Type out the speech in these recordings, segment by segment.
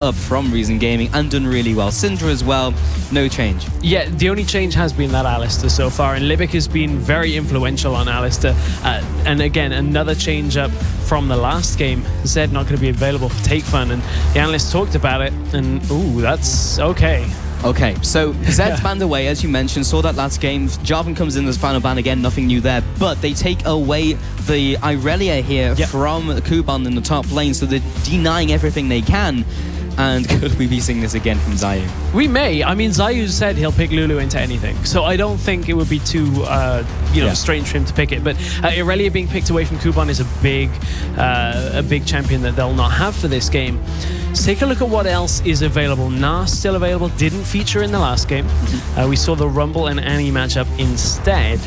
up from Reason Gaming and done really well. Syndra as well, no change. Yeah, the only change has been that Alistair so far, and Libic has been very influential on Alistair. And again, another change up from the last game. Zed not going to be available for Take Fun, and the analysts talked about it, and ooh, that's okay. Okay, so Zed's banned away, as you mentioned, saw that last game. Jarvan comes in as final ban again, nothing new there. But they take away the Irelia here from Kuban in the top lane, so they're denying everything they can. And could we be seeing this again from Zayu? We may. I mean, Zayu said he'll pick Lulu into anything, so I don't think it would be too, strange for him to pick it. But Irelia being picked away from Kuban is a big champion that they'll not have for this game. Let's take a look at what else is available. Gnar still available, didn't feature in the last game. We saw the Rumble and Annie matchup instead.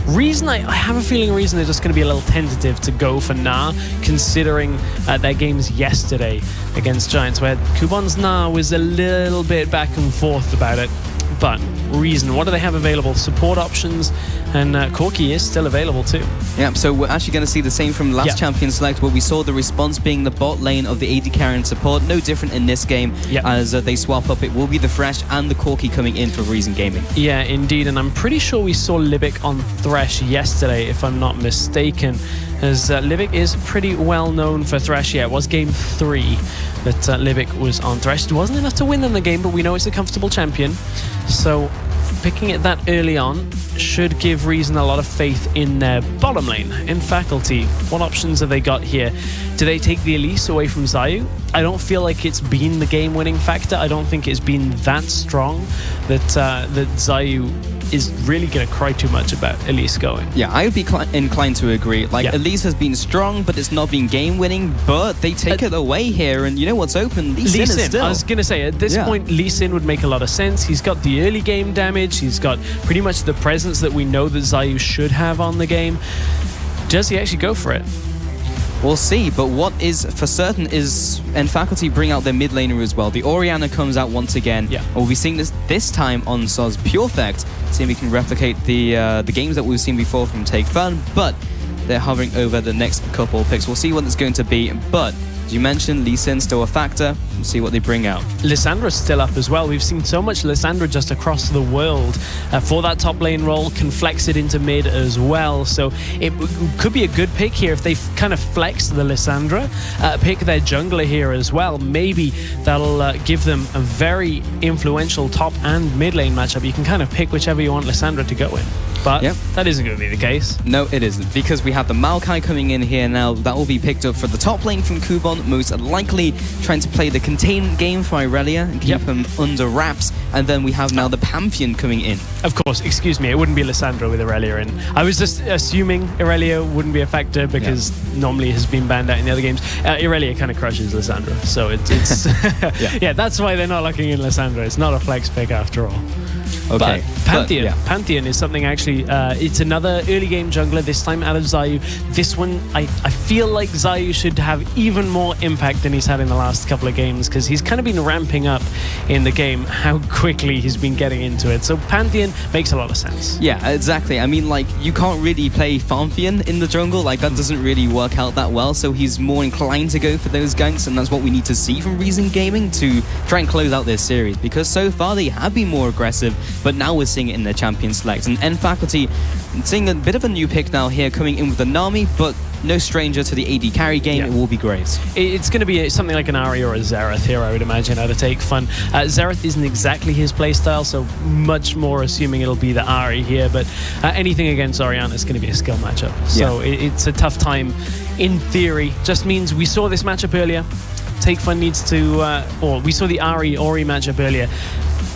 Reason, I have a feeling Reason are just going to be a little tentative to go for Gnar, considering their games yesterday against Giants, where Kuban's Gnar was a little bit back and forth about it. But Reason, what do they have available? Support options, and Corki is still available too. Yeah, so we're actually going to see the same from last Champion Select, where we saw the response being the bot lane of the AD carry and support. No different in this game as they swap up. It will be the Thresh and the Corki coming in for Reason Gaming. Yeah, indeed, and I'm pretty sure we saw Libic on Thresh yesterday, if I'm not mistaken, as Libic is pretty well known for Thresh. Yeah, it was game 3 that Libic was on Thresh. It wasn't enough to win in the game, but we know it's a comfortable champion. So picking it that early on should give Reason a lot of faith in their bottom lane. In Faculty, what options have they got here? Do they take the Elise away from Zayu? I don't feel like it's been the game-winning factor. I don't think it's been that strong that Zayu is really going to cry too much about Elise going. Yeah, I would be inclined to agree. Like, Elise has been strong, but it's not been game-winning, but they take it away here, and you know what's open? Lee Sin is still. I was going to say, at this point, Lee Sin would make a lot of sense. He's got the early game damage. He's got pretty much the presence that we know that Zayu should have on the game. Does he actually go for it? We'll see, but what is for certain is Faculty bring out their mid laner as well. The Orianna comes out once again. Yeah. We'll be seeing this time on Soz Purefect, seeing if we can replicate the games that we've seen before from Take Fun, but they're hovering over the next couple of picks. We'll see what it's going to be, but as you mentioned, Lee Sin still a factor. We'll see what they bring out. Lissandra's still up as well. We've seen so much Lissandra just across the world for that top lane role, can flex it into mid as well. So it could be a good pick here if they kind of flex the Lissandra, pick their jungler here as well. Maybe that'll give them a very influential top and mid lane matchup. You can kind of pick whichever you want Lissandra to go in. But that isn't going to be the case. No, it isn't, because we have the Maokai coming in here now. That will be picked up for the top lane from Kuban, most likely trying to play the contain game for Irelia and keep him under wraps. And then we have now the Pantheon coming in. Of course, excuse me, it wouldn't be Lissandra with Irelia in. I was just assuming Irelia wouldn't be a factor because normally has been banned out in the other games. Irelia kind of crushes Lissandra, so it's yeah, that's why they're not locking in Lissandra. It's not a flex pick after all. Okay. But Pantheon. Pantheon is something actually, it's another early game jungler, this time out of Zayu. This one, I feel like Zayu should have even more impact than he's had in the last couple of games, because he's kind of been ramping up in the game how quickly he's been getting into it. So Pantheon makes a lot of sense. Yeah, exactly. I mean, like, you can't really play Pantheon in the jungle. Like, that doesn't really work out that well. So he's more inclined to go for those ganks, and that's what we need to see from Reason Gaming to try and close out this series, because so far they have been more aggressive, but now we're seeing it in their champion select. And Faculty seeing a bit of a new pick now here, coming in with the Nami, but no stranger to the AD carry game. It will be Graves. It's going to be something like an Ahri or a Xerath here, I would imagine, out of Take Fun. Xerath isn't exactly his playstyle, so much more assuming it'll be the Ahri here, but anything against Orianna is going to be a skill matchup. So it's a tough time in theory. Just means we saw this matchup earlier. Take Fun needs to, or we saw the Ahri-Ori matchup earlier.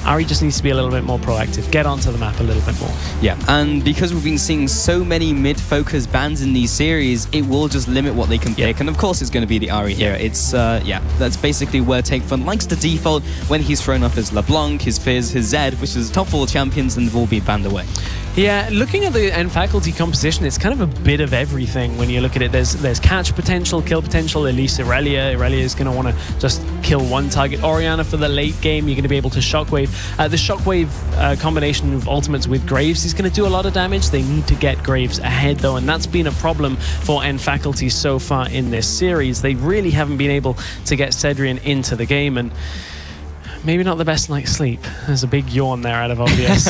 Ahri just needs to be a little bit more proactive, get onto the map a little bit more. Yeah, and because we've been seeing so many mid-focus bans in these series, it will just limit what they can pick, and of course it's going to be the Ahri here. It's, that's basically where Take Fun likes to default when he's thrown up his LeBlanc, his Fizz, his Zed, which is top 4 champions, and they've all been banned away. Yeah, looking at the end faculty composition, it's kind of a bit of everything when you look at it. There's catch potential, kill potential, at least Irelia. Irelia is going to want to just kill one target. Orianna for the late game, you're going to be able to Shockwave. The Shockwave combination of ultimates with Graves is going to do a lot of damage. They need to get Graves ahead, though, and that's been a problem for end faculty so far in this series. They really haven't been able to get Cedrian into the game, and maybe not the best night's sleep. There's a big yawn there out of obvious.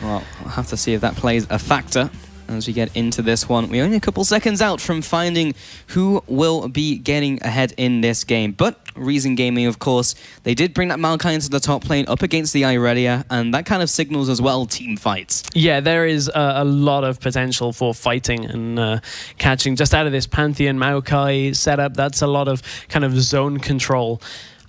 Well, I'll have to see if that plays a factor as we get into this one. We're only a couple seconds out from finding who will be getting ahead in this game. But Reason Gaming, of course, they did bring that Maokai into the top lane up against the Irelia, and that kind of signals as well team fights. Yeah, there is a lot of potential for fighting and catching. Just out of this Pantheon Maokai setup, that's a lot of kind of zone control.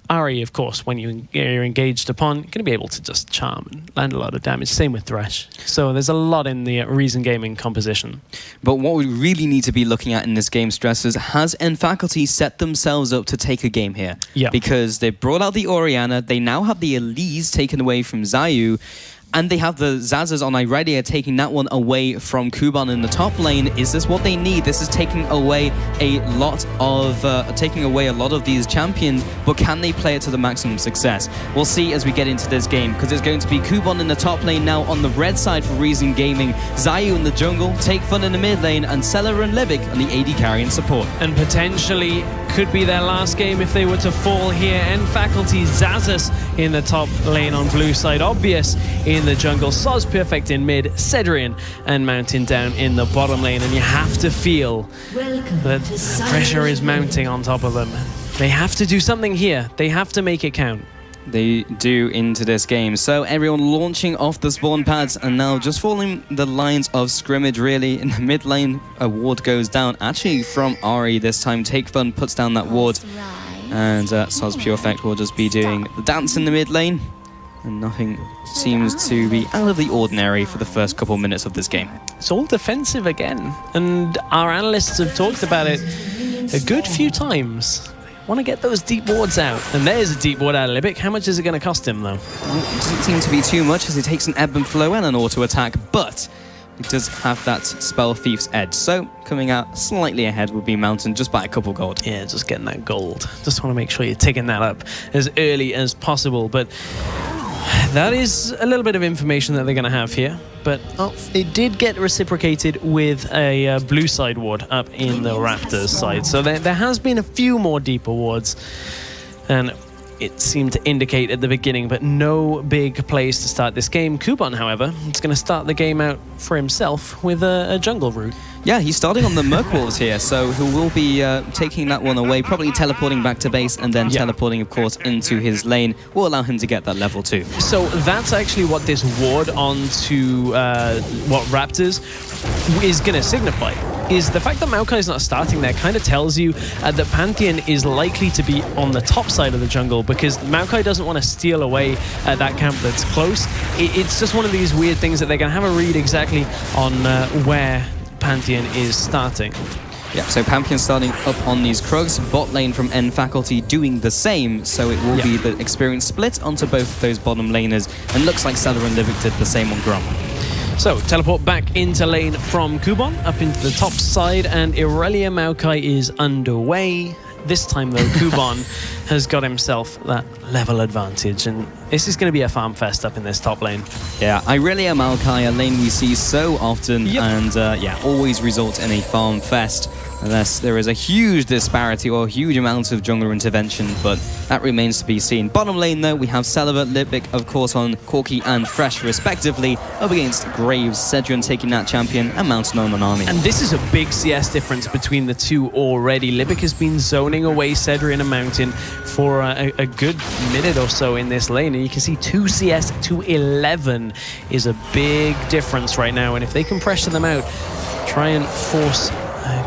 Ari, of course, when you're engaged upon, you're going to be able to just charm and land a lot of damage. Same with Thresh. So there's a lot in the Reason Gaming composition. But what we really need to be looking at in this game, Stress, is has end faculty set themselves up to take a game here? Yeah. Because they brought out the Orianna, they now have the Elise taken away from Zayu, and they have the Zazas on Irelia taking that one away from Kuban in the top lane. Is this what they need? This is taking away a lot of these champions, but can they play it to the maximum success? We'll see as we get into this game, because it's going to be Kuban in the top lane now on the red side for Reason Gaming, Zayu in the jungle, Take Fun in the mid lane, and Seller and Libic on the AD carry and support. And potentially could be their last game if they were to fall here. End faculty, Zazas in the top lane on blue side, Obvious in the jungle, Soz Perfect in mid, Cedrian and Mountain down in the bottom lane, and you have to feel that pressure is mounting on top of them. They have to do something here. They have to make it count. They do into this game. So everyone launching off the spawn pads and now just following the lines of scrimmage, really. In the mid lane, a ward goes down, actually from Ari this time. Take Fun puts down that ward, and Soz Pure Effect will just be doing the dance in the mid lane. And nothing seems to be out of the ordinary for the first couple minutes of this game. It's all defensive again, and our analysts have talked about it a good few times. Want to get those deep wards out, and there's a deep ward out of Libic. How much is it going to cost him, though? Well, it doesn't seem to be too much, as he takes an ebb and flow and an auto attack, but it does have that Spell Thief's edge. So coming out slightly ahead would be Mountain, just by a couple gold. Yeah, just getting that gold. Just want to make sure you're taking that up as early as possible, but that is a little bit of information that they're going to have here, but it did get reciprocated with a blue side ward up in the Raptors side. So there has been a few more deeper wards, and it seemed to indicate at the beginning, but no big plays to start this game. Kuban, however, is going to start the game out for himself with a jungle route. Yeah, he's starting on the Merc Wolves here, so he will be taking that one away, probably teleporting back to base, and then teleporting, of course, into his lane will allow him to get that level 2. So that's actually what this ward onto what Raptors is going to signify. Is the fact that Maokai is not starting there kind of tells you that Pantheon is likely to be on the top side of the jungle, because Maokai doesn't want to steal away that camp that's close. It's just one of these weird things that they're going to have a read exactly on where Pantheon is starting. Yeah, so Pantheon starting up on these Krugs, bot lane from end faculty doing the same, so it will be the experience split onto both of those bottom laners, and looks like Seller and Libic did the same on Grom. So, teleport back into lane from Kuban, up into the top side, and Irelia Maokai is underway. This time, though, Kuban has got himself that level advantage, and this is going to be a farm fest up in this top lane. Yeah, Irelia Maokai, a lane we see so often, and always results in a farm fest, unless there is a huge disparity or a huge amount of jungler intervention, but that remains to be seen. Bottom lane, though, we have Celiva, Libic, of course, on Corki and Thresh, respectively, up against Graves, Cedrian taking that champion, and Mountain on Nami. And this is a big CS difference between the two already. Libic has been zoning away Cedrian and Mountain for a good minute or so in this lane, and you can see 2 CS to 11 is a big difference right now, and if they can pressure them out, try and force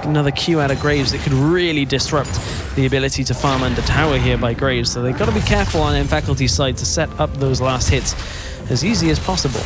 another Q out of Graves, it could really disrupt the ability to farm under tower here by Graves, so they've got to be careful on end faculty's side to set up those last hits as easy as possible.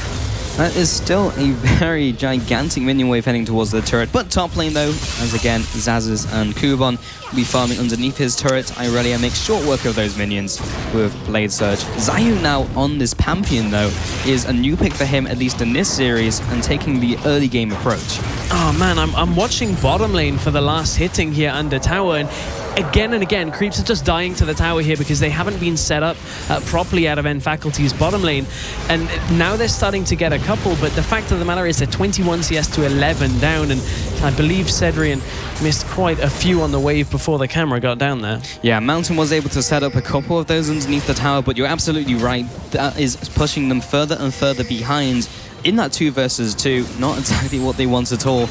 That is still a very gigantic minion wave heading towards the turret. But top lane, though, as again, Xaxus and Kuban will be farming underneath his turret. Irelia makes short work of those minions with Blade Surge. Xayou now on this Pantheon, though, is a new pick for him, at least in this series, and taking the early game approach. Oh man, I'm watching bottom lane for the last hitting here under tower, and again, creeps are just dying to the tower here because they haven't been set up properly out of N Faculty's bottom lane. And now they're starting to get a couple, but the fact of the matter is they're 21 CS to 11 down, and I believe Cedrian missed quite a few on the wave before the camera got down there. Yeah, Mountain was able to set up a couple of those underneath the tower, but you're absolutely right. That is pushing them further and further behind in that 2 versus 2. Not exactly what they want at all.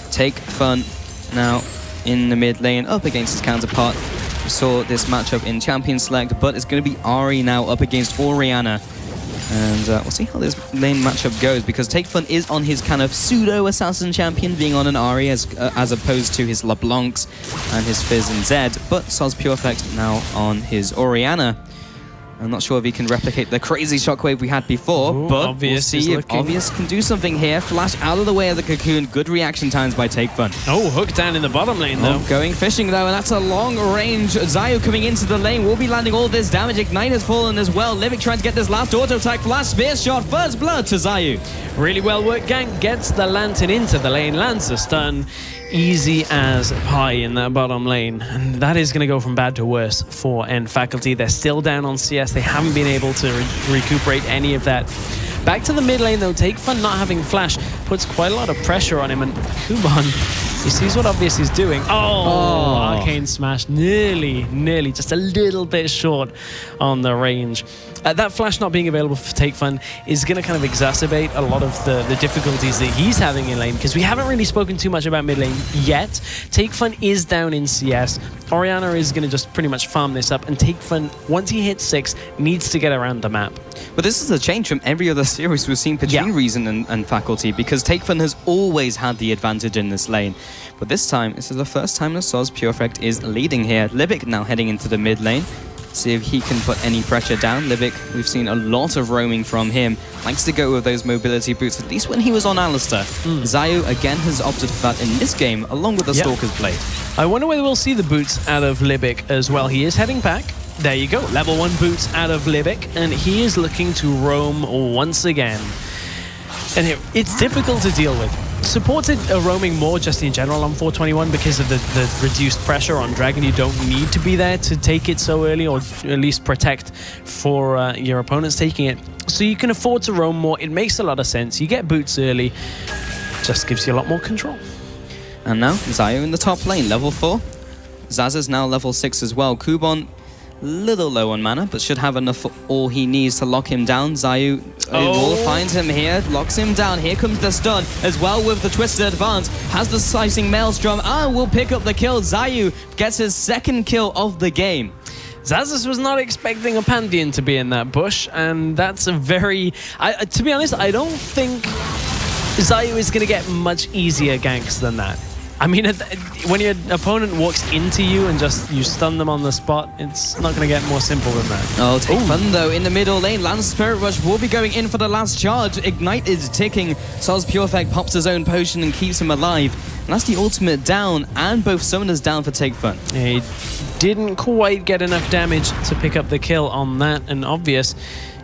Take Fun now in the mid lane up against his counterpart. We saw this matchup in Champion Select, but it's going to be Ahri now up against Orianna. And we'll see how this lane matchup goes, because Take Fun is on his kind of pseudo-assassin champion, being on an Ahri as opposed to his LeBlancs and his Fizz and Zed. But Soz Purefect now on his Orianna. I'm not sure if he can replicate the crazy shockwave we had before, but we'll see if Obvious can do something here. Flash out of the way of the cocoon. Good reaction times by Take Fun. Oh, hook down in the bottom lane, though. Going fishing, though, and that's a long range. Xayou coming into the lane will be landing all this damage. Ignite has fallen as well. Livic trying to get this last auto attack. Flash spear shot. First blood to Xayou. Really well worked. Gank gets the Lantern into the lane. Lands a stun. Easy as pie in that bottom lane. And that is going to go from bad to worse for N Faculty. They're still down on CS. They haven't been able to recuperate any of that. Back to the mid lane, though. Take Fun not having Flash puts quite a lot of pressure on him. And Kuban, he sees what Obvious is doing. Oh, Arcane Smash. Nearly, just a little bit short on the range. That Flash not being available for Take Fun is going to kind of exacerbate a lot of the difficulties that he's having in lane, because we haven't really spoken too much about mid lane yet. Take Fun is down in CS. Orianna is going to just pretty much farm this up, and Take Fun, once he hits 6, needs to get around the map. But this is a change from every other series we've seen between Reason and Faculty, because Take Fun has always had the advantage in this lane. But this time, this is the first time that Soz Purefect is leading here. Livic now heading into the mid lane. See if he can put any pressure down. Livic, we've seen a lot of roaming from him. Likes to go with those mobility boots, at least when he was on Alistar. Xayou, again, has opted for that in this game, along with the Stalker's Blade. I wonder whether we'll see the boots out of Livic as well. He is heading back. There you go. Level 1 boots out of Livic, and he is looking to roam once again. And it's difficult to deal with. Supported roaming more just in general on 421 because of the reduced pressure on Dragon. You don't need to be there to take it so early, or at least protect for your opponents taking it. So you can afford to roam more. It makes a lot of sense. You get boots early. Just gives you a lot more control. And now, Xayou in the top lane, level 4. Xaxus now level 6 as well. Kuban, little low on mana, but should have enough for all he needs to lock him down. Xayou will find him here, locks him down. Here comes the stun as well with the Twisted Advance. Has the Slicing Maelstrom and will pick up the kill. Xayou gets his 2nd kill of the game. Xaxus was not expecting a Pantheon to be in that bush, and that's a very... to be honest, I don't think Xayou is going to get much easier ganks than that. I mean, when your opponent walks into you and just you stun them on the spot, it's not going to get more simple than that. Oh, Take Fun, though, in the middle lane. Lance Spirit Rush will be going in for the last charge. Ignite is ticking. Soz Purefect pops his own potion and keeps him alive. And that's the ultimate down, and both summoners down for Take Fun. He didn't quite get enough damage to pick up the kill on that, and Obvious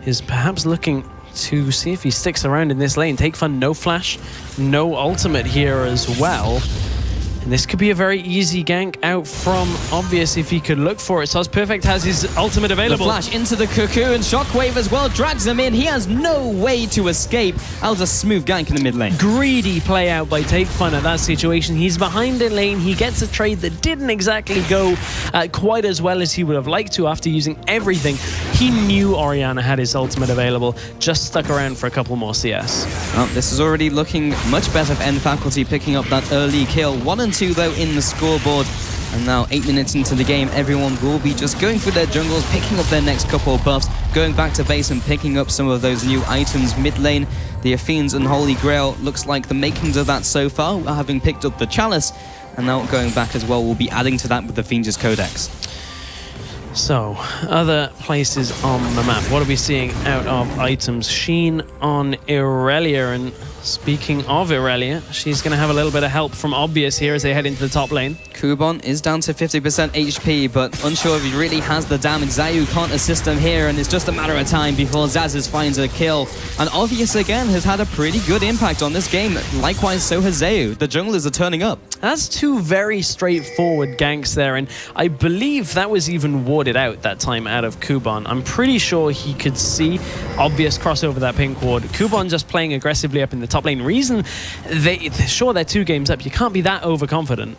is perhaps looking to see if he sticks around in this lane. Take Fun, no flash, no ultimate here as well. And this could be a very easy gank out from Obvious if he could look for it. Soz Purefect has his ultimate available. The flash into the cocoon. Shockwave as well drags him in. He has no way to escape. That was a smooth gank in the mid lane. Greedy play out by Take Fun at that situation. He's behind the lane. He gets a trade that didn't exactly go quite as well as he would have liked to after using everything. He knew Orianna had his ultimate available. Just stuck around for a couple more CS. Well, this is already looking much better for N Faculty picking up that early kill. 1 and 2 though in the scoreboard, and now 8 minutes into the game, everyone will be just going through their jungles, picking up their next couple of buffs, going back to base and picking up some of those new items. Mid lane, the Athenes and Holy Grail looks like the makings of that so far, having picked up the Chalice, and now going back as well, we'll be adding to that with the Fiend's Codex. So, other places on the map. What are we seeing out of items? Sheen on Irelia, and speaking of Irelia, she's going to have a little bit of help from Obvious here as they head into the top lane. Kubon is down to 50% HP, but unsure if he really has the damage. Zayu can't assist him here, and it's just a matter of time before Zazes finds a kill. And Obvious, again, has had a pretty good impact on this game. Likewise, so has Zayu. The junglers are turning up. That's two very straightforward ganks there, and I believe that was even warded out that time out of Kubon. I'm pretty sure he could see Obvious cross over that pink ward. Kubon just playing aggressively up in the top lane. Reason, sure, they're 2 games up. You can't be that overconfident.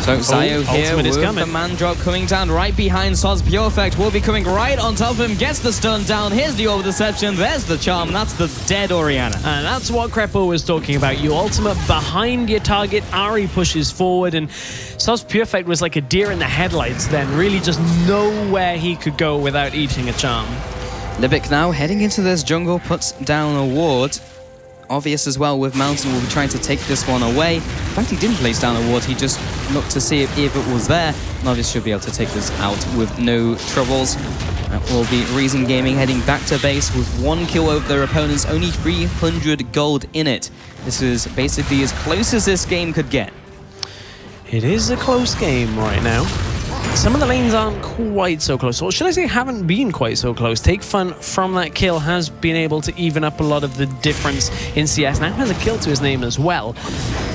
So Zayu here with the man drop coming down right behind Soz. Perfect will be coming right on top of him, gets the stun down. Here's the Orb Deception, there's the charm, that's the dead Orianna. And that's what Crepo was talking about. You ultimate behind your target, Ari pushes forward, and Soz Perfect was like a deer in the headlights then, really just nowhere he could go without eating a charm. Libic now heading into this jungle, puts down a ward. Obvious as well with Mountain will be trying to take this one away. In fact, he didn't place down a ward, he just looked to see if it was there. And Obvious should be able to take this out with no troubles. That will be Reason Gaming heading back to base with 1 kill over their opponents, only 300 gold in it. This is basically as close as this game could get. It is a close game right now. Some of the lanes aren't quite so close, or should I say haven't been quite so close. Take Fun from that kill has been able to even up a lot of the difference in CS. Now has a kill to his name as well.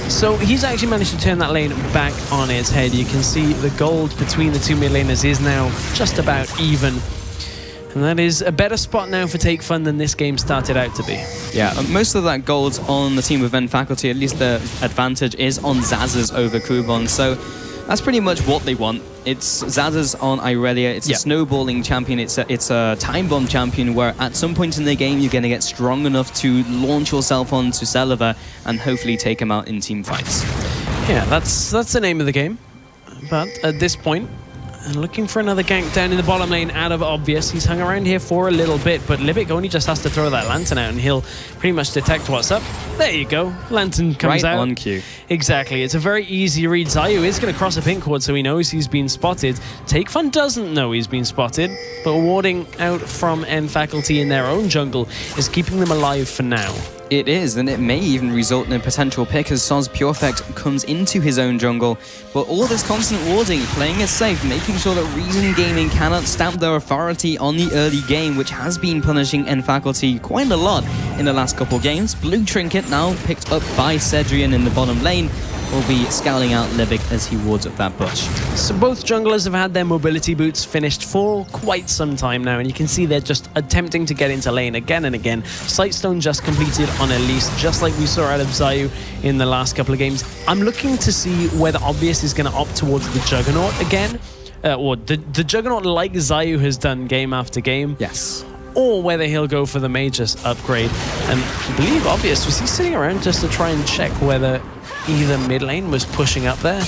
So he's actually managed to turn that lane back on its head. You can see the gold between the 2 mid laners is now just about even. And that is a better spot now for Take Fun than this game started out to be. Yeah, most of that gold on the team with Ven Faculty, at least the advantage is on Zazes over Kubon. So that's pretty much what they want. It's Zazes on Irelia. It's a snowballing champion. It's a time bomb champion where at some point in the game you're going to get strong enough to launch yourself onto Celiva and hopefully take him out in team fights. Yeah, that's the name of the game. But at this point, looking for another gank down in the bottom lane out of Obvious. He's hung around here for a little bit, but Libic only just has to throw that Lantern out and he'll pretty much detect what's up. There you go. Lantern comes out. Right on cue. Exactly. It's a very easy read. Zayu is going to cross a pink ward, so he knows he's been spotted. Take Fun doesn't know he's been spotted, but warding out from N Faculty in their own jungle is keeping them alive for now. It is, and it may even result in a potential pick as Soz Perfect comes into his own jungle. But all this constant warding, playing it safe, making sure that Reason Gaming cannot stamp their authority on the early game, which has been punishing N Faculty quite a lot in the last couple games. Blue Trinket now picked up by Cedrian in the bottom lane will be scouting out Libic as he wards up that bush. So both junglers have had their mobility boots finished for quite some time now, and you can see they're just attempting to get into lane again and again. Sightstone just completed on Elise, just like we saw out of Zayu in the last couple of games. I'm looking to see whether Obvious is going to opt towards the Juggernaut again, or the Juggernaut like Zayu has done game after game. Yes. Or whether he'll go for the Magus upgrade. And I believe Obvious, was he sitting around just to try and check whether either mid lane was pushing up there?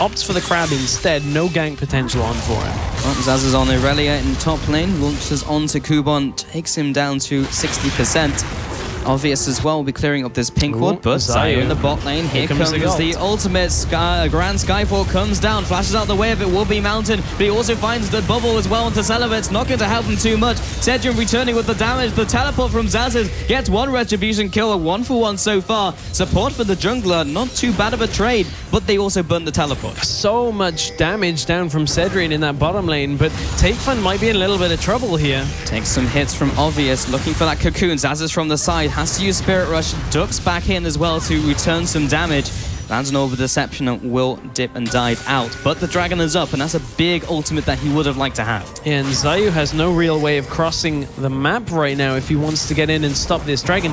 Opts for the crab instead, no gank potential on for him. Well, Zaz is on Irelia in top lane, launches onto Kubon, takes him down to 60%. Obvious as well will be clearing up this pink ward, but Zayu in the bot lane. Here comes the ultimate. Grand Skyfall comes down, flashes out the way of it, will be Mountain, but he also finds the bubble as well onto Celiva. It's not going to help him too much. Cedric returning with the damage. The teleport from Zazes gets 1 retribution kill, a 1-for-1 so far. Support for the jungler, not too bad of a trade, but they also burn the teleport. So much damage down from Cedric in that bottom lane, but Take Fun might be in a little bit of trouble here. Takes some hits from Obvious, looking for that cocoon. Zazes from the side, has to use Spirit Rush, ducks back in as well to return some damage. Lands an Orb of Deception and will dip and dive out. But the Dragon is up, and that's a big ultimate that he would have liked to have. And Zayu has no real way of crossing the map right now if he wants to get in and stop this Dragon.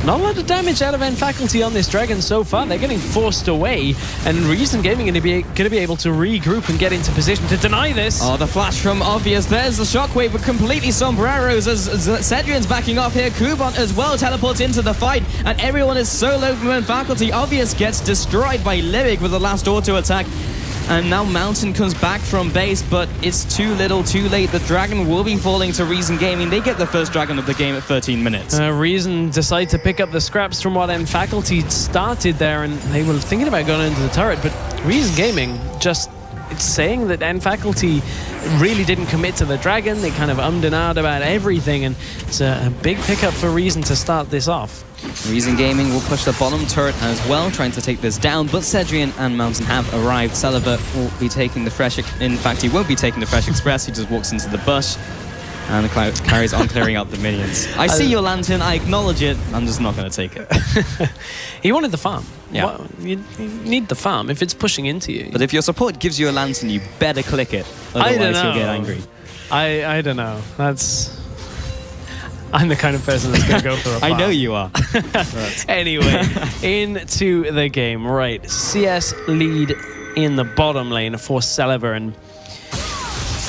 Not a lot of damage out of N Faculty on this Dragon so far. They're getting forced away, and Reason Gaming going to be able to regroup and get into position to deny this. Oh, the flash from Obvious. There's the shockwave, but completely sombreros as Cedrian's backing off here. Kubon as well teleports into the fight, and everyone is so low from N Faculty. Obvious gets destroyed by Libic with the last auto attack. And now Mountain comes back from base, but it's too little, too late. The Dragon will be falling to Reason Gaming. They get the first Dragon of the game at 13 minutes. Reason decide to pick up the scraps from what N Faculty started there, and they were thinking about going into the turret, but Reason Gaming just... It's saying that N Faculty really didn't commit to the dragon. They kind of ummed and ahed about everything, and it's a big pickup for Reason to start this off. Reason Gaming will push the bottom turret as well, trying to take this down, but Cedrian and Mountain have arrived. Celiver will be taking the Fresh... In fact, he won't be taking the Fresh Express. He just walks into the bush and carries on clearing out the minions. I see your lantern, I acknowledge it, I'm just not going to take it. He wanted the farm. Yeah. Well, you need the farm if it's pushing into you. But if your support gives you a lantern, you better click it. Otherwise you'll get angry. I don't know. I'm the kind of person that's going to go for a farm. I know you are. Anyway, into the game. Right, CS lead in the bottom lane for Celiver, and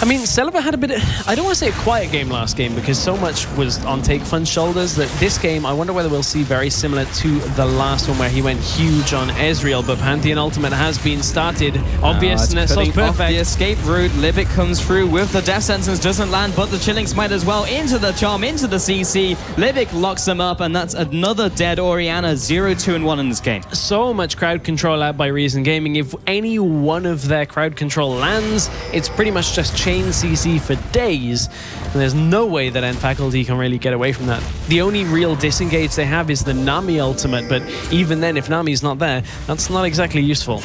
I mean, Celiver had a bit of, I don't want to say a quiet game last game because so much was on Take Fun's shoulders that this game, I wonder whether we'll see very similar to the last one where he went huge on Ezreal, but Pantheon Ultimate has been started. Obviousness was perfect. The escape route, Libic comes through with the Death Sentence, doesn't land, but the Chilling Smite as well, into the Charm, into the CC. Libic locks them up, and that's another dead Orianna, 0-2-1 in this game. So much crowd control out by Reason Gaming. If any one of their crowd control lands, it's pretty much just chain CC for days, and there's no way that End Faculty can really get away from that. The only real disengage they have is the Nami ultimate, but even then, if Nami's not there, that's not exactly useful.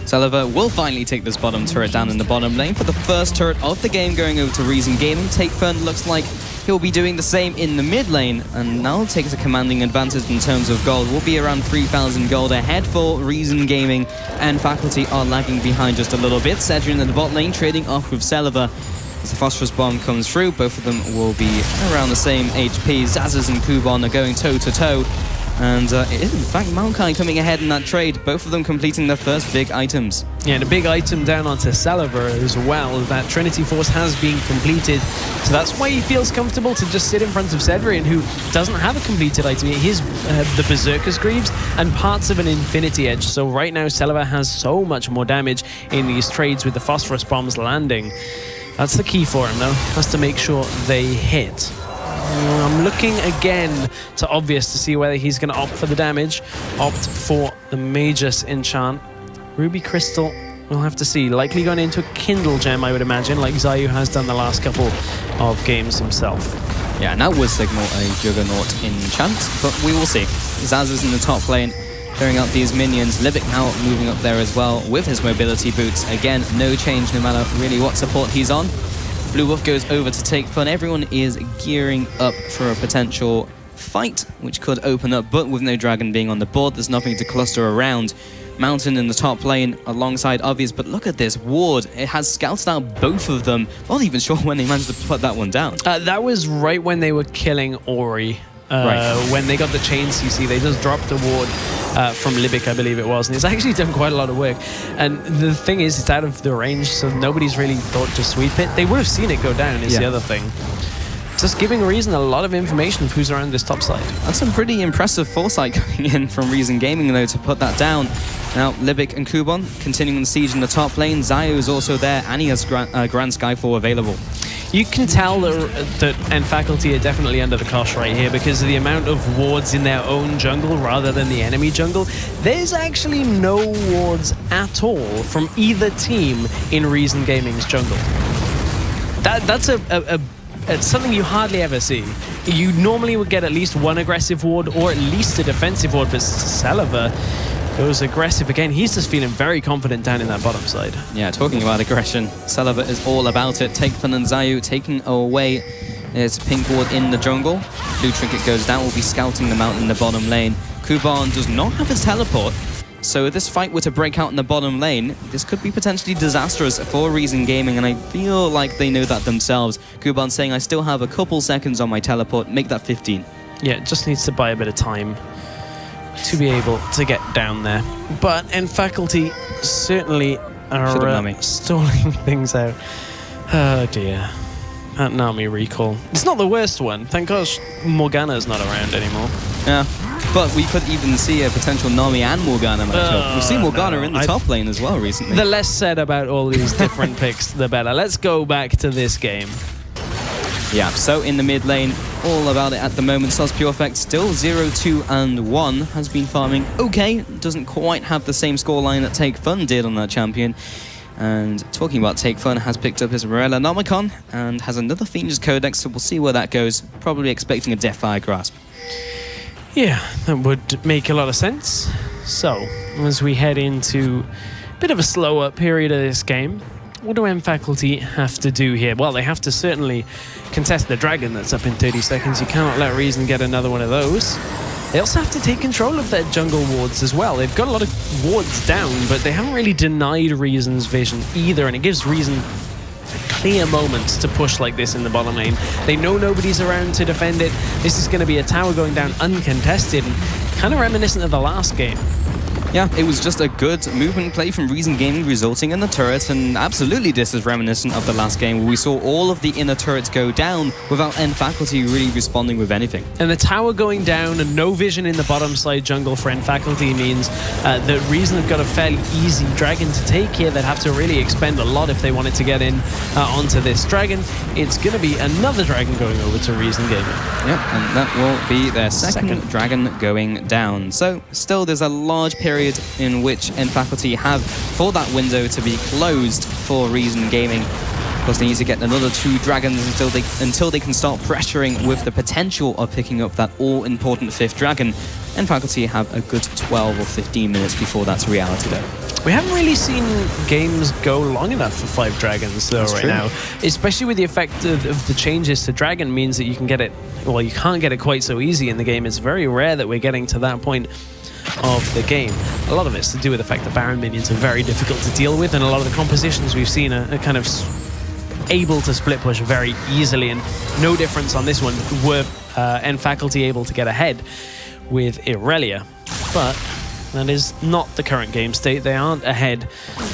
Celiver will finally take this bottom turret down in the bottom lane for the first turret of the game, going over to Reason Gaming. Take Fern looks like he'll be doing the same in the mid lane, and now takes a commanding advantage in terms of gold. We'll be around 3,000 gold ahead for Reason Gaming, and Faculty are lagging behind just a little bit. Cedrian in the bot lane trading off with Celiver. As the Phosphorus Bomb comes through, both of them will be around the same HP. Zazas and Kuban are going toe-to-toe. And it is, in fact, Maokai coming ahead in that trade. Both of them completing their first big items. Yeah, and a big item down onto Celiver as well. That Trinity Force has been completed. So that's why he feels comfortable to just sit in front of Cedrian, who doesn't have a completed item. He has the Berserker's Greaves and parts of an Infinity Edge. So right now, Celiver has so much more damage in these trades with the Phosphorus Bombs landing. That's the key for him, though. Has to make sure they hit. I'm looking again to Obvious to see whether he's going to opt for the damage, opt for the Magus enchant. Ruby Crystal, we'll have to see. Likely going into a Kindle Gem, I would imagine, like Zayu has done the last couple of games himself. Yeah, and that would signal a Juggernaut enchant, but we will see. Zaz is in the top lane, clearing out these minions. Libic now moving up there as well with his mobility boots. Again, no change no matter really what support he's on. Blue Wolf goes over to take Fun. Everyone is gearing up for a potential fight, which could open up, but with no dragon being on the board, there's nothing to cluster around. Mountain in the top lane alongside Obvious, but look at this ward. It has scouted out both of them. Not even sure when they managed to put that one down. That was right when they were killing Ori. When they got the chain CC, they just dropped a ward from Libic, I believe it was, and it's actually done quite a lot of work. And the thing is, it's out of the range, so nobody's really thought to sweep it. They would have seen it go down, is the other thing. Just giving Reason a lot of information of who's around this top side. That's some pretty impressive foresight coming in from Reason Gaming, though, to put that down. Now, Libic and Kuban continuing the siege in the top lane. Zayu is also there, and he has Grand Skyfall available. You can tell that End Faculty are definitely under the cosh right here because of the amount of wards in their own jungle rather than the enemy jungle. There's actually no wards at all from either team in Reason Gaming's jungle. That's it's something you hardly ever see. You normally would get at least one aggressive ward or at least a defensive ward, but Celiver goes aggressive again. He's just feeling very confident down in that bottom side. Yeah, talking about aggression, Celiver is all about it. Take Fun and Zayu taking away his pink ward in the jungle. Blue Trinket goes down, will be scouting them out in the bottom lane. Kuban does not have his teleport, so if this fight were to break out in the bottom lane, this could be potentially disastrous for Reason Gaming, and I feel like they know that themselves. Kuban saying, I still have a couple seconds on my teleport, make that 15. Yeah, it just needs to buy a bit of time to be able to get down there. But End Faculty certainly are stalling things out. Oh dear. That Nami recall. It's not the worst one. Thank gosh Morgana's not around anymore. Yeah, but we could even see a potential Nami and Morgana matchup. We've seen Morgana in the top lane as well recently. The less said about all these different picks, the better. Let's go back to this game. Yeah, so in the mid lane, all about it at the moment. Sus Pure Effect still 0-2-1, has been farming okay. Doesn't quite have the same scoreline that Take Fun did on that champion. And talking about Take Fun, has picked up his Morella Nomicon and has another Fiend's Codex, so we'll see where that goes. Probably expecting a Deathfire Grasp. Yeah, that would make a lot of sense. So, as we head into a bit of a slower period of this game, what do M Faculty have to do here? Well, they have to certainly contest the dragon that's up in 30 seconds. You cannot let Reason get another one of those. They also have to take control of their jungle wards as well. They've got a lot of wards down, but they haven't really denied Reason's vision either, and it gives Reason clear moments to push like this in the bottom lane. They know nobody's around to defend it. This is going to be a tower going down uncontested, and kind of reminiscent of the last game. Yeah, it was just a good movement play from Reason Gaming, resulting in the turret, and absolutely this is reminiscent of the last game where we saw all of the inner turrets go down without N Faculty really responding with anything. And the tower going down and no vision in the bottom side jungle for N Faculty means that Reason have got a fairly easy dragon to take here. They'd have to really expend a lot if they wanted to get in onto this dragon. It's going to be another dragon going over to Reason Gaming. Yep, and that will be their second dragon going down. So still there's a large period in which N Faculty have for that window to be closed for Reason Gaming. Of course, they need to get another 2 dragons until they can start pressuring with the potential of picking up that all-important 5th dragon. N Faculty have a good 12 or 15 minutes before that's reality, though. We haven't really seen games go long enough for 5 dragons, though, right now. Especially with the effect of the changes to dragon means that you can get it, well, you can't get it quite so easy in the game. It's very rare that we're getting to that point of the game. A lot of it's to do with the fact that Baron minions are very difficult to deal with, and a lot of the compositions we've seen are kind of able to split push very easily, and no difference on this one. Were N Faculty able to get ahead with Irelia, but that is not the current game state. They aren't ahead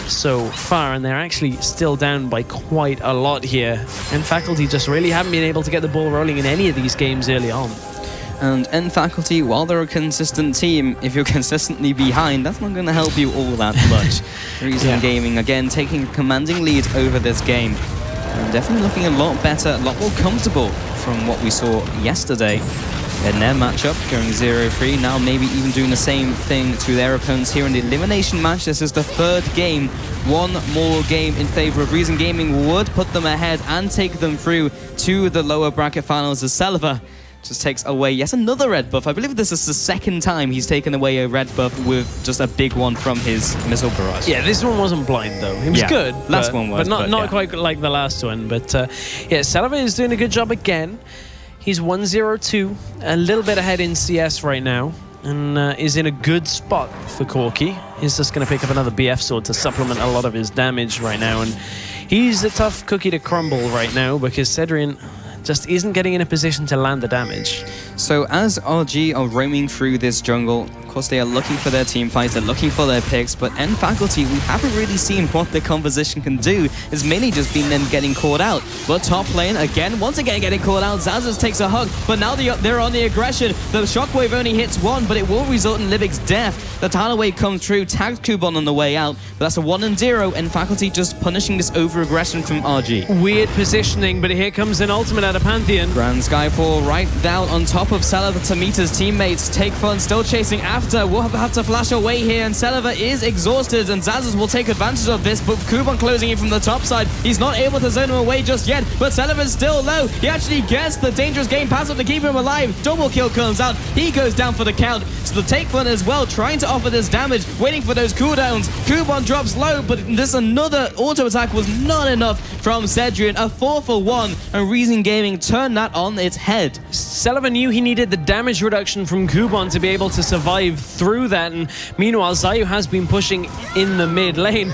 so far, and they're actually still down by quite a lot here. And Faculty just really haven't been able to get the ball rolling in any of these games early on. And N Faculty, while they're a consistent team, if you're consistently behind, that's not going to help you all that much. Reason Gaming, again, taking a commanding lead over this game. And definitely looking a lot better, a lot more comfortable from what we saw yesterday in their matchup, going 0-3, now maybe even doing the same thing to their opponents here in the elimination match. This is the 3rd game. One more game in favor of Reason Gaming would put them ahead and take them through to the lower bracket finals as Selva just takes away yet another red buff. I believe this is the 2nd time he's taken away a red buff with just a big one from his missile barrage. Yeah, this one wasn't blind though. It was good. Last one was, but not quite like the last one. But yeah, Selva is doing a good job again. He's 1-0-2, a little bit ahead in CS right now, and is in a good spot for Corki. He's just going to pick up another BF sword to supplement a lot of his damage right now, and he's a tough cookie to crumble right now because Cedrian just isn't getting in a position to land the damage. So as RG are roaming through this jungle, of course they are looking for their team fights, they're looking for their picks, but N Faculty, we haven't really seen what their composition can do. It's mainly just been them getting caught out. But top lane, once again getting caught out, Zazas takes a hug, but now they're on the aggression. The shockwave only hits one, but it will result in Libic's death. The tidal wave comes through, tags Kuban on the way out, but that's a 1-0, and Faculty just punishing this over-aggression from RG. Weird positioning, but here comes an ultimate out of Pantheon. Grand Skyfall right down on top of Selva to meet his teammates. Take Fun still chasing after. We'll have to flash away here, and Selva is exhausted, and Zazas will take advantage of this, but Kuban closing in from the top side. He's not able to zone him away just yet, but Selva's still low. He actually gets the dangerous game pass up to keep him alive. Double kill comes out. He goes down for the count. So the Take Fun as well, trying to offer this damage, waiting for those cooldowns. Kuban drops low, but this another auto attack was not enough from Cedrian. A 4-for-1, and Reason Gaming turned that on its head. Selva knew he needed the damage reduction from Kuban to be able to survive through that, and meanwhile Zayu has been pushing in the mid lane.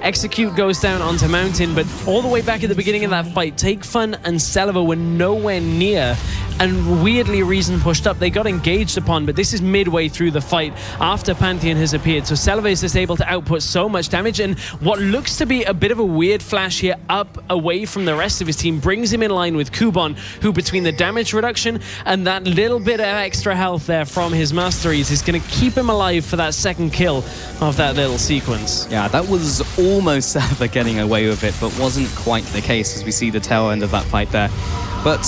Execute goes down onto Mountain, but all the way back at the beginning of that fight, Take Fun and Selva were nowhere near, and weirdly Reason pushed up. They got engaged upon, but this is midway through the fight after Pantheon has appeared, so Selva is just able to output so much damage, and what looks to be a bit of a weird flash here up away from the rest of his team brings him in line with Kuban, who between the damage reduction and that little bit of extra health there from his masteries is going to keep him alive for that second kill of that little sequence. Yeah, that was almost Selva getting away with it, but wasn't quite the case as we see the tail end of that fight there. But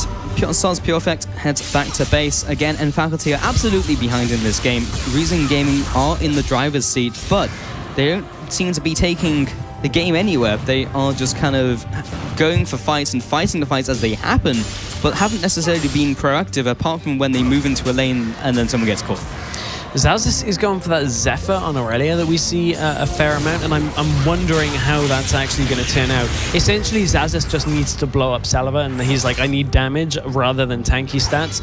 Stars Pure Effect heads back to base again, and Faculty are absolutely behind in this game. Reason Gaming are in the driver's seat, but they don't seem to be taking the game anywhere. They are just kind of going for fights and fighting the fights as they happen, but haven't necessarily been proactive apart from when they move into a lane and then someone gets caught. Xaxis is going for that Zephyr on Aurelia that we see a fair amount, and I'm wondering how that's actually going to turn out. Essentially, Xaxis just needs to blow up Celaver, and he's like, I need damage rather than tanky stats.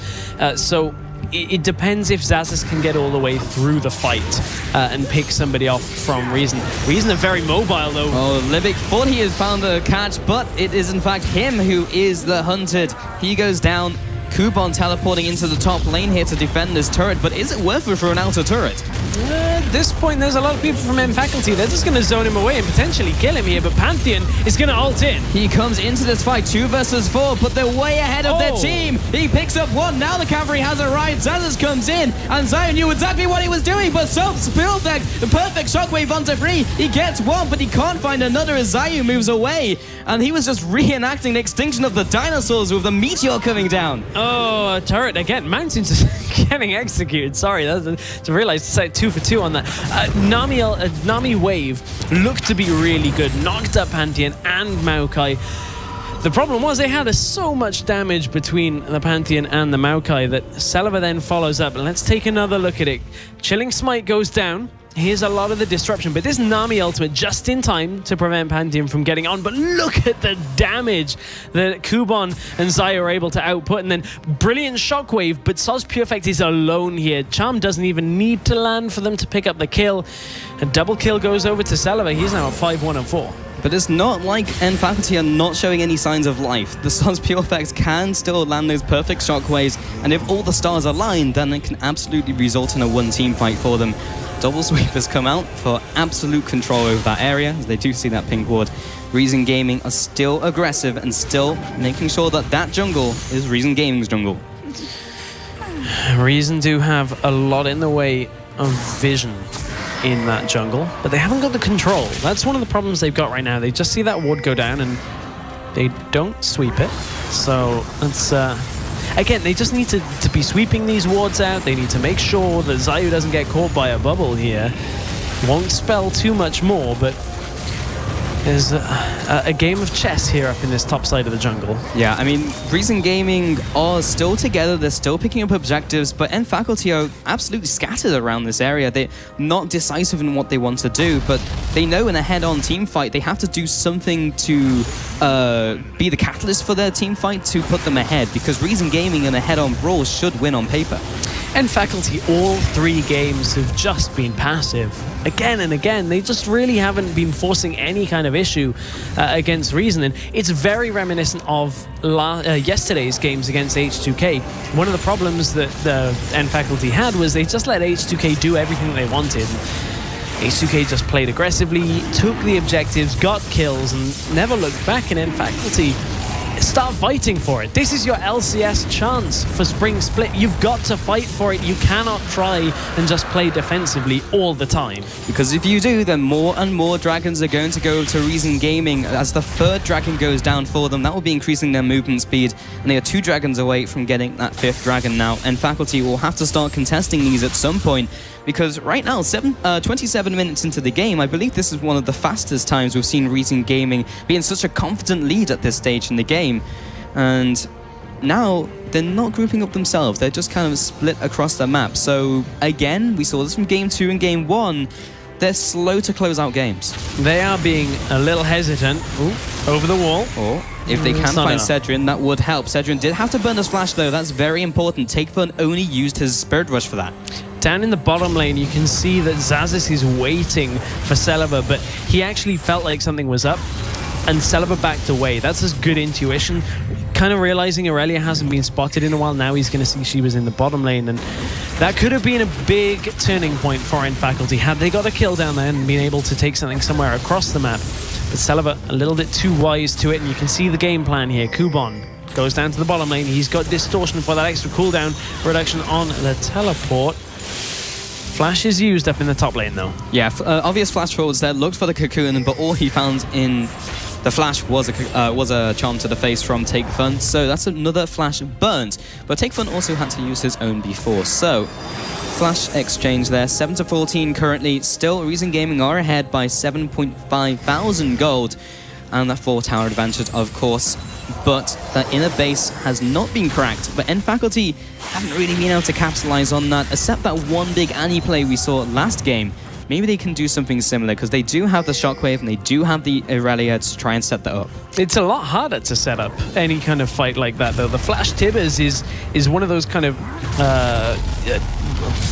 So it depends if Xaxis can get all the way through the fight and pick somebody off from Reason. Reason are very mobile, though. Oh, Livic thought he had found a catch, but it is in fact him who is the hunted. He goes down. Kuban teleporting into the top lane here to defend this turret, but is it worth it for an outer turret? At this point, there's a lot of people from M Faculty. They're just going to zone him away and potentially kill him here, but Pantheon is going to ult in. He comes into this fight, 2 versus 4, but they're way ahead of their team. He picks up one. Now the cavalry has arrived. Xaxis comes in, and Zion knew exactly what he was doing, but perfect shockwave onto 3. He gets one, but he can't find another as Zayu moves away, and he was just reenacting the extinction of the dinosaurs with the meteor coming down. Oh, turret again. Mountains is getting executed. Sorry, to realize it's like 2 for 2 on that. Nami Wave looked to be really good. Knocked up Pantheon and Maokai. The problem was they had so much damage between the Pantheon and the Maokai that Celaver then follows up. And let's take another look at it. Chilling Smite goes down. Here's a lot of the disruption, but this Nami ultimate just in time to prevent Pantheon from getting on. But look at the damage that Kuban and Xayah are able to output. And then brilliant shockwave, but Soz Purefect is alone here. Charm doesn't even need to land for them to pick up the kill. A double kill goes over to Celaver. He's now at 5-1-4. But it's not like N Faculty are not showing any signs of life. The Soz Purefect can still land those perfect shockwaves, and if all the stars align, then it can absolutely result in a one-team fight for them. Double Sweep has come out for absolute control over that area, as they do see that pink ward. Reason Gaming are still aggressive and still making sure that that jungle is Reason Gaming's jungle. Reason do have a lot in the way of vision in that jungle, but they haven't got the control. That's one of the problems they've got right now. They just see that ward go down and they don't sweep it. So that's again, they just need to be sweeping these wards out. They need to make sure that Zayu doesn't get caught by a bubble here. Won't spell too much more, but there's a game of chess here up in this top side of the jungle. Yeah, I mean, Reason Gaming are still together. They're still picking up objectives, but N Faculty are absolutely scattered around this area. They're not decisive in what they want to do, but they know in a head-on team fight, they have to do something to be the catalyst for their team fight to put them ahead, because Reason Gaming in a head-on brawl should win on paper. And Faculty, all 3 games have just been passive. Again and again, they just really haven't been forcing any kind of issue against Reason. And it's very reminiscent of yesterday's games against H2K. One of the problems that the N Faculty had was they just let H2K do everything they wanted. H2K just played aggressively, took the objectives, got kills, and never looked back. And N Faculty start fighting for it. This is your LCS chance for Spring Split. You've got to fight for it. You cannot try and just play defensively all the time. Because if you do, then more and more dragons are going to go to Reason Gaming. As the 3rd dragon goes down for them, that will be increasing their movement speed. And they are 2 dragons away from getting that 5th dragon now. And Faculty will have to start contesting these at some point. Because right now, 27 minutes into the game, I believe this is one of the fastest times we've seen Reason Gaming be in such a confident lead at this stage in the game. And now, they're not grouping up themselves. They're just kind of split across the map. So, again, we saw this from Game 2 and Game 1. They're slow to close out games. They are being a little hesitant. Ooh, over the wall. Or if they can find Cedrin, that would help. Cedrin did have to burn his flash, though. That's very important. Takefun only used his Spirit Rush for that. Down in the bottom lane, you can see that Xaxis is waiting for Celaver, but he actually felt like something was up, and Celaver backed away. That's his good intuition. Kind of realizing Aurelia hasn't been spotted in a while. Now he's going to see she was in the bottom lane, and that could have been a big turning point for N Faculty had they got a kill down there and been able to take something somewhere across the map. But Celaver a little bit too wise to it, and you can see the game plan here. Kuban goes down to the bottom lane. He's got distortion for that extra cooldown reduction on the teleport. Flash is used up in the top lane, though. Yeah, obvious flash forwards there. Looked for the cocoon, but all he found in The flash was a charm to the face from Take Fun, so that's another flash burnt. But Take Fun also had to use his own before, so flash exchange there, 7-14 currently. Still, Reason Gaming are ahead by 7.5 thousand gold, and that 4 tower advantage, of course. But that inner base has not been cracked, but Faculty haven't really been able to capitalize on that, except that one big Annie play we saw last game. Maybe they can do something similar, because they do have the Shockwave and they do have the Irelia to try and set that up. It's a lot harder to set up any kind of fight like that, though. The Flash Tibbers is one of those kind of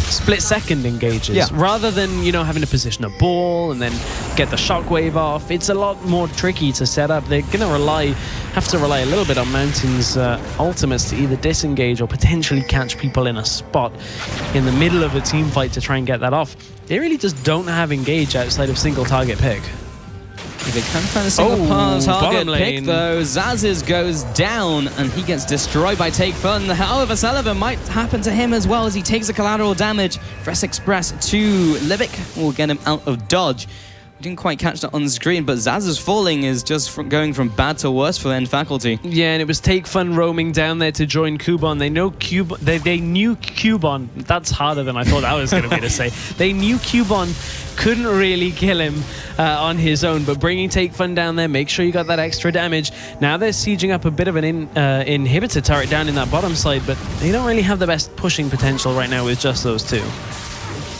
split-second engages. Yeah. Rather than, you know, having to position a ball and then get the Shockwave off, it's a lot more tricky to set up. They're going to have to rely a little bit on Mountain's ultimates to either disengage or potentially catch people in a spot in the middle of a team fight to try and get that off. They really just don't have engage outside of single target pick. They can find a single target pick, though. Zaz's goes down, and he gets destroyed by Take Fun. However, Sullivan might happen to him as well as he takes the collateral damage. Fresh Express to Livic will get him out of dodge. We didn't quite catch that on screen, but Zaz's falling is just going from bad to worse for Faculty. Yeah, and it was Take Fun roaming down there to join Kubon. They know they knew Kubon. That's harder than I thought I was going to be to say. They knew Kubon couldn't really kill him on his own, but bringing Take Fun down there, make sure you got that extra damage. Now they're sieging up a bit of an inhibitor turret down in that bottom side, but they don't really have the best pushing potential right now with just those two.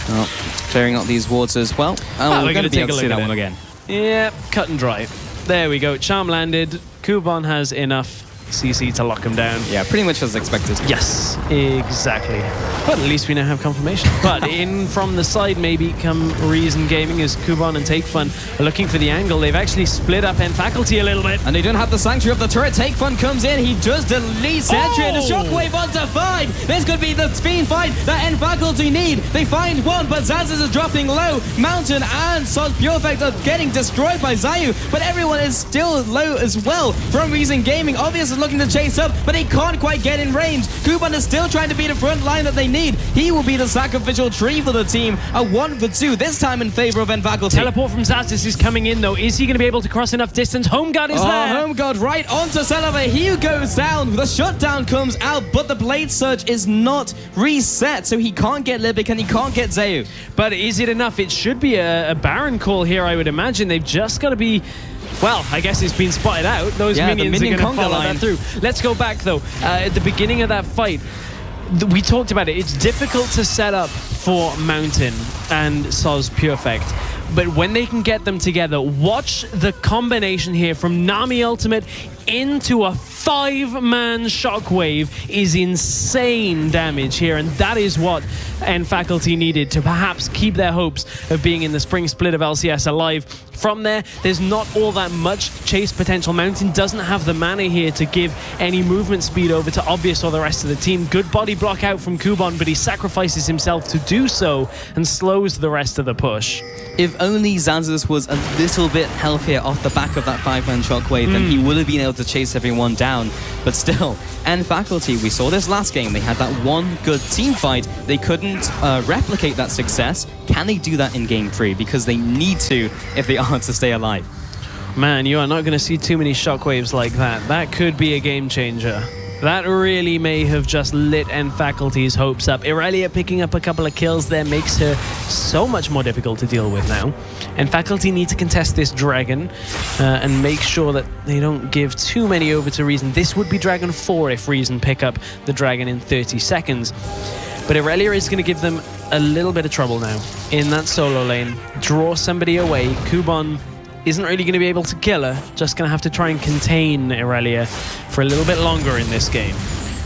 Well, clearing out these wards as well. We're going to take a look at that one again. Yeah, cut and dry. There we go. Charm landed. Kubon has enough CC to lock him down. Yeah, pretty much as expected. Yes, exactly. But at least we now have confirmation. But in from the side, maybe come Reason Gaming as Kubon and Take Fun are looking for the angle. They've actually split up Faculty a little bit. And they don't have the Sanctuary of the turret. Take Fun comes in. He does delete Sentry and the Shockwave onto 5. This could be the speed fight that Faculty need. They find one, but Zaz's is dropping low. Mountain and Sod Purefect are getting destroyed by Zayu, but everyone is still low as well from Reason Gaming. Obviously looking to chase up, but he can't quite get in range. Kubon is still trying to be the front line that they need. He will be the sacrificial tree for the team. A 1-for-2, this time in favor of Faculty. Teleport from Zazis is coming in, though. Is he going to be able to cross enough distance? Home Guard is there. Home Guard right onto Celeber. He goes down. The shutdown comes out, but the Blade Surge is not reset, so he can't get Libic and he can't get Zayu. But is it enough? It should be a Baron call here, I would imagine. They've just got to be... Well, I guess it's been spotted out. Those minions are going to follow that through. Let's go back, though. At the beginning of that fight, we talked about it. It's difficult to set up for Mountain and Soz Purefect. But when they can get them together, watch the combination here from Nami Ultimate into a 5-man Shockwave is insane damage here, and that is what Faculty needed to perhaps keep their hopes of being in the spring split of LCS alive. From there, there's not all that much chase potential. Mountain doesn't have the mana here to give any movement speed over to Obvious or the rest of the team. Good body block out from Kubon, but he sacrifices himself to do so and slows the rest of the push. If only Zazas was a little bit healthier off the back of that 5-man Shockwave, then he would have been able to chase everyone down. But still, Faculty, we saw this last game, they had that one good team fight. They couldn't replicate that success. Can they do that in Game 3? Because they need to if they are to stay alive. Man, you are not going to see too many Shockwaves like that. That could be a game changer. That really may have just lit Faculty's hopes up. Irelia picking up a couple of kills there makes her so much more difficult to deal with now. Faculty need to contest this Dragon and make sure that they don't give too many over to Reason. This would be Dragon 4 if Reason pick up the Dragon in 30 seconds. But Irelia is going to give them a little bit of trouble now in that solo lane. Draw somebody away. Kubon isn't really going to be able to kill her. Just going to have to try and contain Irelia for a little bit longer in this game.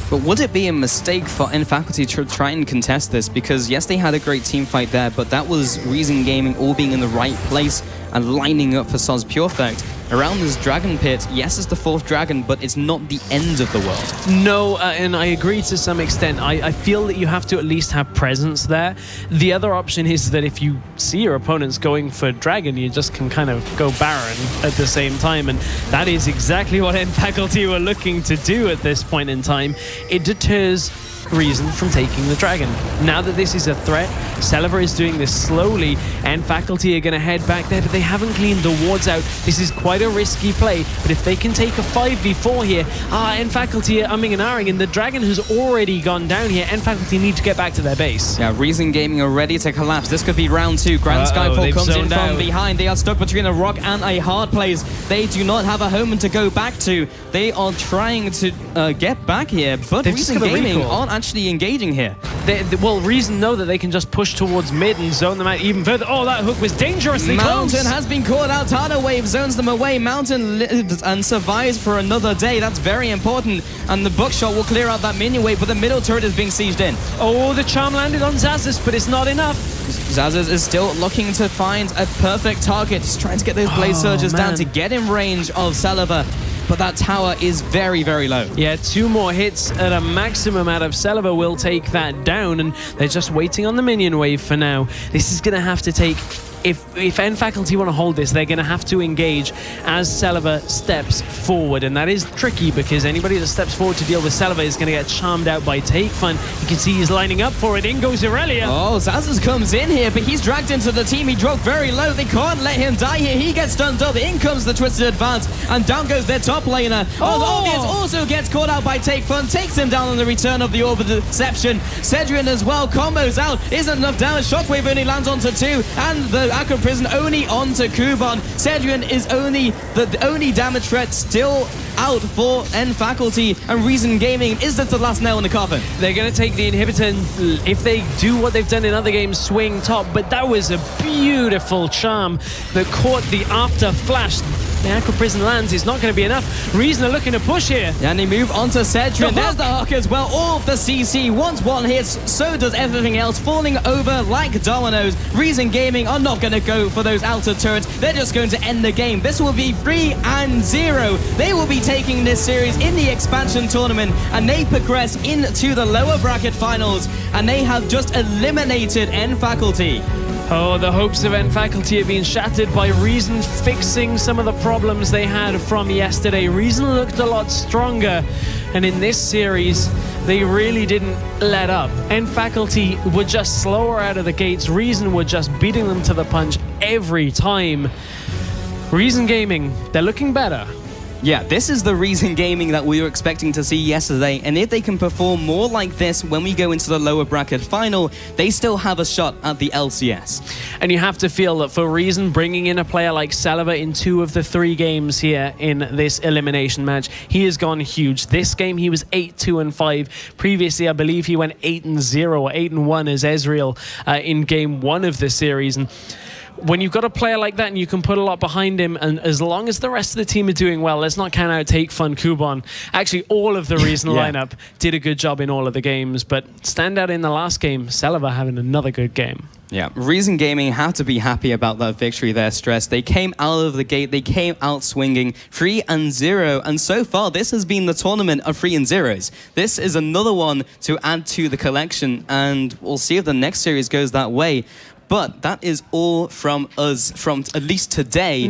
But would it be a mistake for Faculty to try and contest this? Because yes, they had a great team fight there, but that was Reason Gaming all being in the right place and lining up for Soz Purefect. Around this Dragon Pit, yes, it's the 4th Dragon, but it's not the end of the world. No, and I agree to some extent. I feel that you have to at least have presence there. The other option is that if you see your opponents going for Dragon, you just can kind of go Baron at the same time, and that is exactly what Faculty were looking to do at this point in time. It deters Reason from taking the Dragon. Now that this is a threat, Celiva is doing this slowly, and Faculty are going to head back there, but they haven't cleaned the wards out. This is quite a risky play, but if they can take a 5v4 here, and Faculty are umming and ahhing, and the Dragon has already gone down here, and Faculty need to get back to their base. Yeah, Reason Gaming are ready to collapse. This could be round 2. Grand Skyfall comes in from behind. They are stuck between a rock and a hard place. They do not have a home to go back to. They are trying to get back here, but Reason Gaming aren't actually engaging here. Well, Reason know that they can just push towards mid and zone them out even further. Oh, that hook was dangerously close. Mountain has been caught out. Tidal Wave zones them away. Mountain lives and survives for another day. That's very important. And the buckshot will clear out that minion wave, but the middle turret is being sieged in. Oh, the charm landed on Xaxus, but it's not enough. Xaxus is still looking to find a perfect target. He's trying to get those Blade Surges down to get in range of Celiva. But that tower is very, very low. Yeah, 2 more hits at a maximum out of Celiva will take that down, and they're just waiting on the minion wave for now. This is going to have to take... If N Faculty want to hold this, they're going to have to engage as Celiva steps forward. And that is tricky because anybody that steps forward to deal with Celiva is going to get charmed out by Take Fun. You can see he's lining up for it. In goes Irelia. Oh, Xaxus comes in here, but he's dragged into the team. He dropped very low. They can't let him die here. He gets stunned up. In comes the Twisted Advance, and down goes their top laner. Obvious also gets caught out by Take Fun, takes him down on the return of the Orb of Deception. Cedrian as well, combos out. Isn't enough damage. Shockwave only lands onto 2, and the Aqua Prison only onto Kuban. Cedrian is the only damage threat still out for N Faculty, and Reason Gaming is just the last nail in the coffin. They're going to take the inhibitor, and if they do what they've done in other games, swing top, but that was a beautiful charm that caught the after flash. The Aqua Prison lands, it's not going to be enough. Reason are looking to push here. And they move on to Cedrian. There's the hook as well. All of the CC. Once one hits, so does everything else, falling over like dominoes. Reason Gaming are not going to go for those outer turrets. They're just going to end the game. This will be 3-0. They will be taking this series in the expansion tournament, and they progress into the lower bracket finals, and they have just eliminated N Faculty. Oh, the hopes of N Faculty have been shattered by Reason fixing some of the problems they had from yesterday. Reason looked a lot stronger, and in this series, they really didn't let up. N Faculty were just slower out of the gates. Reason were just beating them to the punch every time. Reason Gaming, they're looking better. Yeah, this is the Reason Gaming that we were expecting to see yesterday, and if they can perform more like this when we go into the lower bracket final, they still have a shot at the LCS. And you have to feel that for Reason, bringing in a player like Celiva in 2 of the 3 games here in this elimination match, he has gone huge. This game, he was 8-2-5. Previously, I believe he went 8-0 or 8-1 as Ezreal in game 1 of the series. And when you've got a player like that and you can put a lot behind him, and as long as the rest of the team are doing well, let's not count out Take Fun, Kuban. Actually, all of the Reason lineup did a good job in all of the games, but stand out in the last game, Celiva having another good game. Yeah, Reason Gaming have to be happy about that victory there, Stress. They came out of the gate, they came out swinging 3-0, and so far this has been the tournament of 3-0s. This is another one to add to the collection, and we'll see if the next series goes that way. But that is all from us, from at least today.